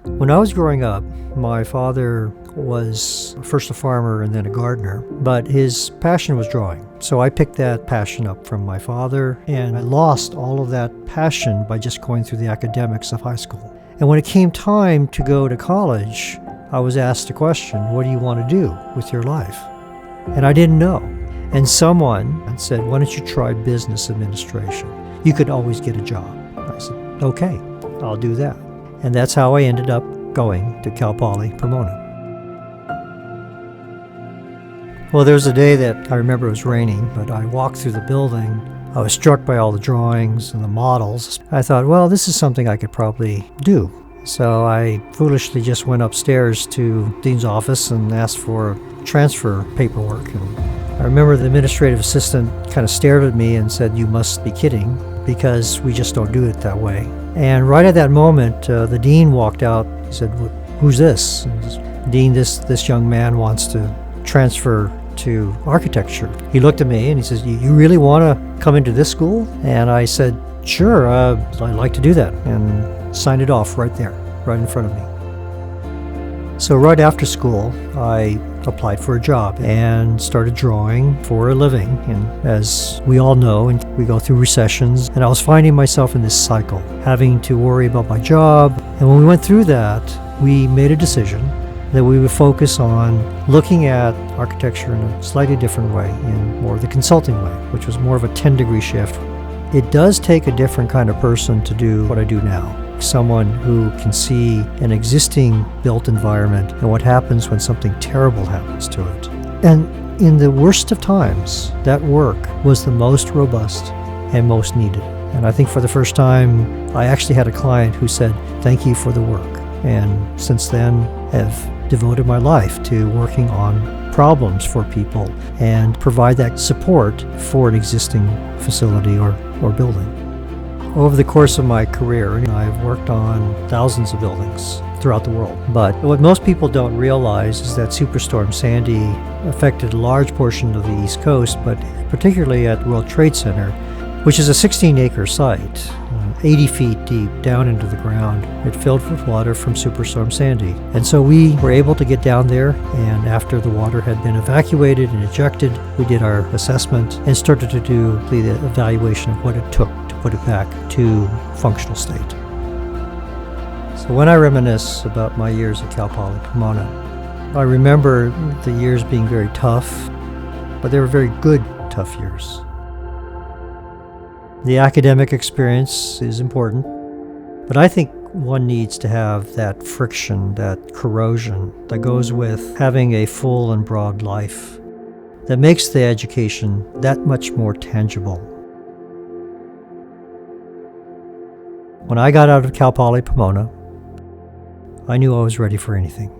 When I was growing up, my father was first a farmer and then a gardener, but his passion was drawing. So I picked that passion up from my father, and I lost all of that passion by just going through the academics of high school. And when it came time to go to college, I was asked a question, what do you want to do with your life? And I didn't know. And someone said, why don't you try business administration? You could always get a job. I said, okay, I'll do that. And that's how I ended up going to Cal Poly Pomona. Well, there was a day that I remember it was raining, but I walked through the building. I was struck by all the drawings and the models. I thought, well, this is something I could probably do. So I foolishly just went upstairs to Dean's office and asked for transfer paperwork. And I remember the administrative assistant kind of stared at me and said, you must be kidding, because we just don't do it that way. And right at that moment, the dean walked out. He said, who's this? And Dean, this young man wants to transfer to architecture. He looked at me and he says, you really want to come into this school? And I said, sure, I'd like to do that. And signed it off right there, right in front of me. So right after school, I applied for a job and started drawing for a living. And as we all know, we go through recessions, and I was finding myself in this cycle, having to worry about my job. And when we went through that, we made a decision that we would focus on looking at architecture in a slightly different way, in more of the consulting way, which was more of a 10-degree shift. It does take a different kind of person to do what I do now. Someone who can see an existing built environment and what happens when something terrible happens to it. And in the worst of times, that work was the most robust and most needed. And I think for the first time, I actually had a client who said, thank you for the work. And since then, have devoted my life to working on problems for people and provide that support for an existing facility or building. Over the course of my career, I've worked on thousands of buildings throughout the world. But what most people don't realize is that Superstorm Sandy affected a large portion of the East Coast, but particularly at World Trade Center, which is a 16-acre site, 80 feet deep down into the ground. It filled with water from Superstorm Sandy. And so we were able to get down there, and after the water had been evacuated and ejected, we did our assessment and started to do the evaluation of what it took to put it back to functional state. So when I reminisce about my years at Cal Poly Pomona, I remember the years being very tough, but they were very good, tough years. The academic experience is important, but I think one needs to have that friction, that corrosion that goes with having a full and broad life that makes the education that much more tangible. When I got out of Cal Poly Pomona, I knew I was ready for anything.